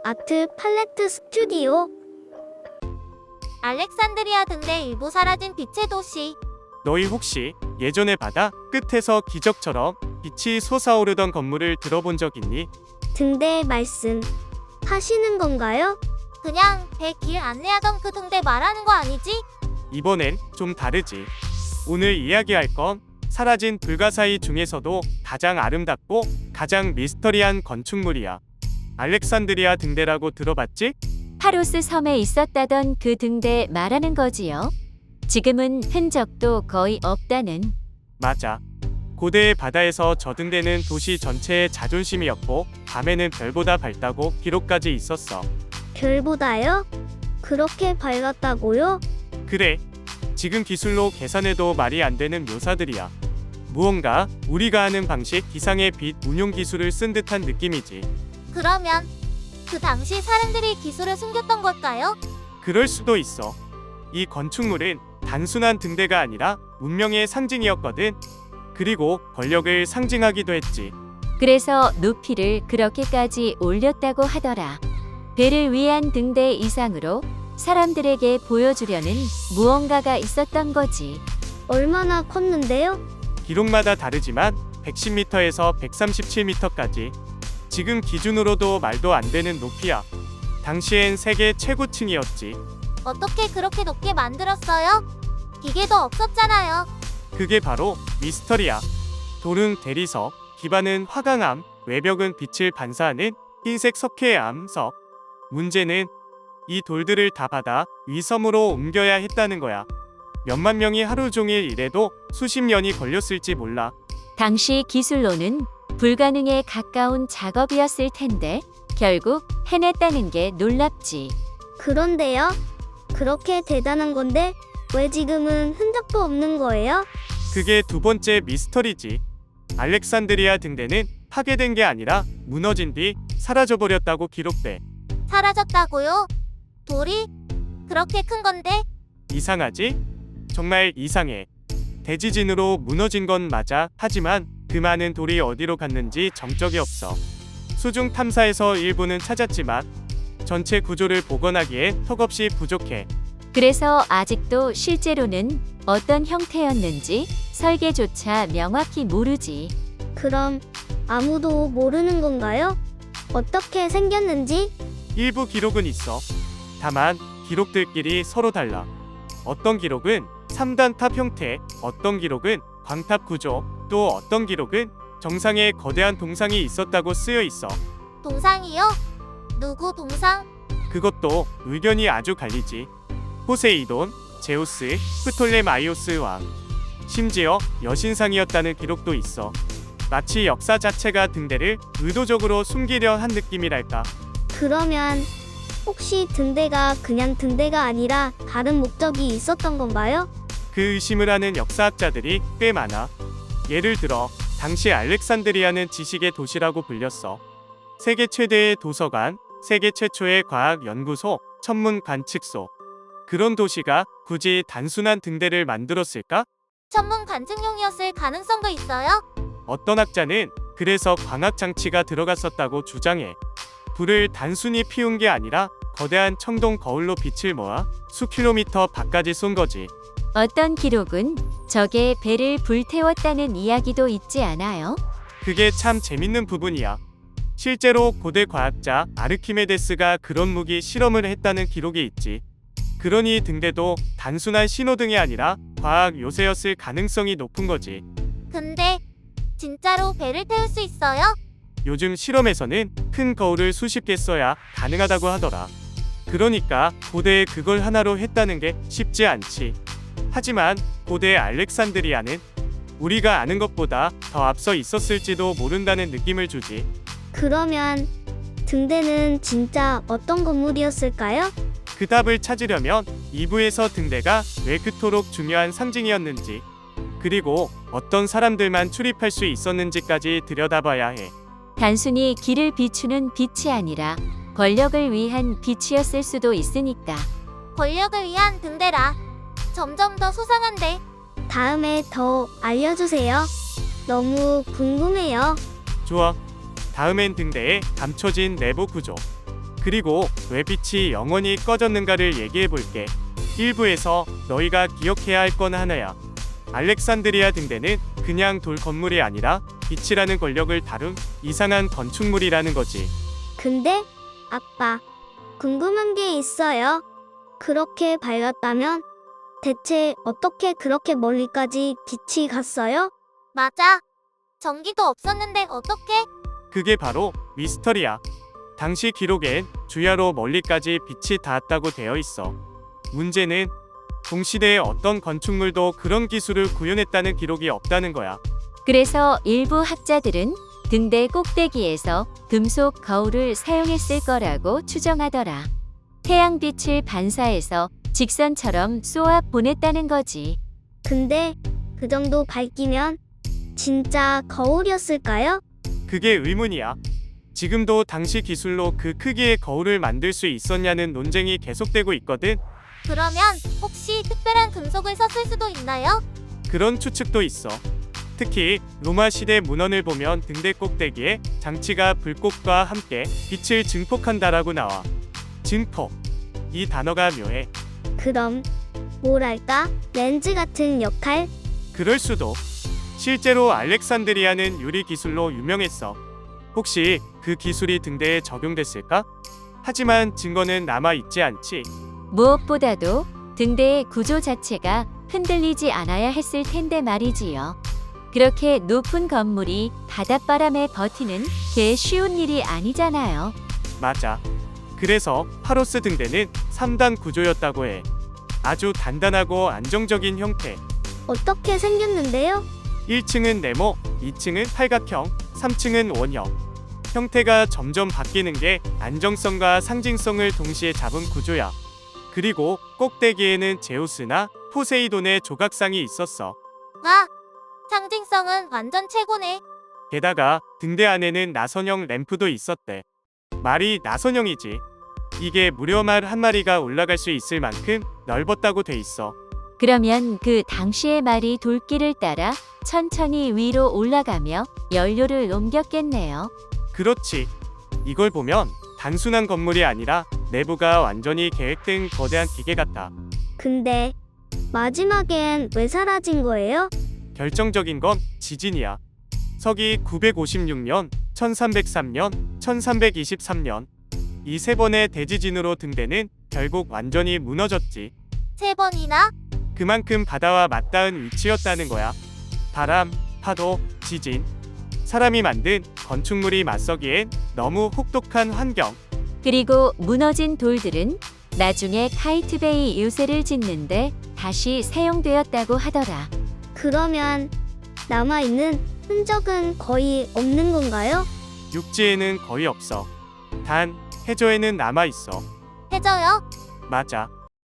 아트 팔레트 스튜디오. 알렉산드리아 등대 일부 사라진 빛의 도시. 너희 혹시 예전에 바다 끝에서 기적처럼 빛이 솟아오르던 건물을 들어본 적 있니? 등대 말씀 하시는 건가요? 그냥 배 길 안내하던 그 등대 말하는 거 아니지? 이번엔 좀 다르지. 오늘 이야기할 건 사라진 불가사의 중에서도 가장 아름답고 가장 미스터리한 건축물이야. 알렉산드리아 등대라고 들어봤지? 파로스 섬에 있었다던 그 등대 말하는 거지요. 지금은 흔적도 거의 없다는. 맞아. 고대의 바다에서 저 등대는 도시 전체의 자존심이었고 밤에는 별보다 밝다고 기록까지 있었어. 별보다요? 그렇게 밝았다고요? 그래. 지금 기술로 계산해도 말이 안 되는 묘사들이야. 무언가 우리가 아는 방식 이상의 빛 운용 기술을 쓴 듯한 느낌이지. 그러면 그 당시 사람들이 기술을 숨겼던 걸까요? 그럴 수도 있어. 이 건축물은 단순한 등대가 아니라 문명의 상징이었거든. 그리고 권력을 상징하기도 했지. 그래서 높이를 그렇게까지 올렸다고 하더라. 배를 위한 등대 이상으로 사람들에게 보여주려는 무언가가 있었던 거지. 얼마나 컸는데요? 기록마다 다르지만 110m에서 137m까지. 지금 기준으로도 말도 안 되는 높이야. 당시엔 세계 최고층이었지. 어떻게 그렇게 높게 만들었어요? 기계도 없었잖아요. 그게 바로 미스터리야. 돌은 대리석, 기반은 화강암, 외벽은 빛을 반사하는 흰색 석회의 암석. 문제는 이 돌들을 다 받아 위섬으로 옮겨야 했다는 거야. 몇만 명이 하루 종일 일해도 수십 년이 걸렸을지 몰라. 당시 기술로는 불가능에 가까운 작업이었을 텐데 결국 해냈다는 게 놀랍지. 그런데요? 그렇게 대단한 건데 왜 지금은 흔적도 없는 거예요? 그게 두 번째 미스터리지. 알렉산드리아 등대는 파괴된 게 아니라 무너진 뒤 사라져버렸다고 기록돼. 사라졌다고요? 돌이? 그렇게 큰 건데? 이상하지? 정말 이상해. 대지진으로 무너진 건 맞아. 하지만 그 많은 돌이 어디로 갔는지 정적이 없어. 수중 탐사에서 일부는 찾았지만 전체 구조를 복원하기엔 턱없이 부족해. 그래서 아직도 실제로는 어떤 형태였는지 설계조차 명확히 모르지. 그럼 아무도 모르는 건가요? 어떻게 생겼는지? 일부 기록은 있어. 다만 기록들끼리 서로 달라. 어떤 기록은 3단 탑 형태, 어떤 기록은 광탑 구조, 또 어떤 기록은 정상에 거대한 동상이 있었다고 쓰여 있어. 동상이요? 누구 동상? 그것도 의견이 아주 갈리지. 포세이돈, 제우스, 프톨레마이오스 왕. 심지어 여신상이었다는 기록도 있어. 마치 역사 자체가 등대를 의도적으로 숨기려 한 느낌이랄까. 그러면 혹시 등대가 그냥 등대가 아니라 다른 목적이 있었던 건가요? 그 의심을 하는 역사학자들이 꽤 많아. 예를 들어 당시 알렉산드리아는 지식의 도시라고 불렸어. 세계 최대의 도서관, 세계 최초의 과학 연구소, 천문 관측소. 그런 도시가 굳이 단순한 등대를 만들었을까? 천문 관측용이었을 가능성도 있어요? 어떤 학자는 그래서 광학 장치가 들어갔었다고 주장해. 불을 단순히 피운 게 아니라 거대한 청동 거울로 빛을 모아 수 킬로미터 밖까지 쏜 거지. 어떤 기록은 적의 배를 불태웠다는 이야기도 있지 않아요? 그게 참 재밌는 부분이야. 실제로 고대 과학자 아르키메데스가 그런 무기 실험을 했다는 기록이 있지. 그러니 등대도 단순한 신호등이 아니라 과학 요새였을 가능성이 높은 거지. 근데 진짜로 배를 태울 수 있어요? 요즘 실험에서는 큰 거울을 수십 개 써야 가능하다고 하더라. 그러니까 고대에 그걸 하나로 했다는 게 쉽지 않지. 하지만 고대 알렉산드리아는 우리가 아는 것보다 더 앞서 있었을지도 모른다는 느낌을 주지. 그러면 등대는 진짜 어떤 건물이었을까요? 그 답을 찾으려면 2부에서 등대가 왜 그토록 중요한 상징이었는지, 그리고 어떤 사람들만 출입할 수 있었는지까지 들여다봐야 해. 단순히 길을 비추는 빛이 아니라 권력을 위한 빛이었을 수도 있으니까. 권력을 위한 등대라. 점점 더 수상한데. 다음에 더 알려주세요. 너무 궁금해요. 좋아. 다음엔 등대의 감춰진 내부 구조, 그리고 왜 빛이 영원히 꺼졌는가를 얘기해 볼게. 1부에서 너희가 기억해야 할 건 하나야. 알렉산드리아 등대는 그냥 돌 건물이 아니라 빛이라는 권력을 다룬 이상한 건축물이라는 거지. 근데 아빠, 궁금한 게 있어요. 그렇게 밝았다면 대체 어떻게 그렇게 멀리까지 빛이 갔어요? 맞아. 전기도 없었는데 어떻게? 그게 바로 미스터리야. 당시 기록엔 주야로 멀리까지 빛이 닿았다고 되어 있어. 문제는 동시대의 어떤 건축물도 그런 기술을 구현했다는 기록이 없다는 거야. 그래서 일부 학자들은 등대 꼭대기에서 금속 거울을 사용했을 거라고 추정하더라. 태양빛을 반사해서 직선처럼 쏘아 보냈다는 거지. 근데 그 정도 밝기면 진짜 거울이었을까요? 그게 의문이야. 지금도 당시 기술로 그 크기의 거울을 만들 수 있었냐는 논쟁이 계속되고 있거든. 그러면 혹시 특별한 금속을 썼을 수도 있나요? 그런 추측도 있어. 특히 로마 시대 문헌을 보면 등대 꼭대기에 장치가 불꽃과 함께 빛을 증폭한다라고 나와. 증폭. 이 단어가 묘해. 그럼 뭐랄까? 렌즈 같은 역할? 그럴 수도. 실제로 알렉산드리아는 유리 기술로 유명했어. 혹시 그 기술이 등대에 적용됐을까? 하지만 증거는 남아 있지 않지. 무엇보다도 등대의 구조 자체가 흔들리지 않아야 했을 텐데 말이지요. 그렇게 높은 건물이 바닷바람에 버티는 게 쉬운 일이 아니잖아요. 맞아. 그래서 파로스 등대는 3단 구조였다고 해. 아주 단단하고 안정적인 형태. 어떻게 생겼는데요? 1층은 네모, 2층은 팔각형, 3층은 원형. 형태가 점점 바뀌는 게 안정성과 상징성을 동시에 잡은 구조야. 그리고 꼭대기에는 제우스나 포세이돈의 조각상이 있었어. 와, 상징성은 완전 최고네. 게다가 등대 안에는 나선형 램프도 있었대. 말이 나선형이지. 이게 무려 말 한 마리가 올라갈 수 있을 만큼 넓었다고 돼 있어. 그러면 그 당시의 말이 돌길을 따라 천천히 위로 올라가며 연료를 옮겼겠네요. 그렇지. 이걸 보면 단순한 건물이 아니라 내부가 완전히 계획된 거대한 기계 같아. 근데 마지막엔 왜 사라진 거예요? 결정적인 건 지진이야. 서기 956년, 1303년, 1323년 이 세 번의 대지진으로 등대는 결국 완전히 무너졌지. 3번이나? 그만큼 바다와 맞닿은 위치였다는 거야. 바람, 파도, 지진. 사람이 만든 건축물이 맞서기엔 너무 혹독한 환경. 그리고 무너진 돌들은 나중에 카이트베이 요새를 짓는데 다시 사용되었다고 하더라. 그러면 남아있는 흔적은 거의 없는 건가요? 육지에는 거의 없어. 단 해저에는 남아 있어. 해줘요? 맞아.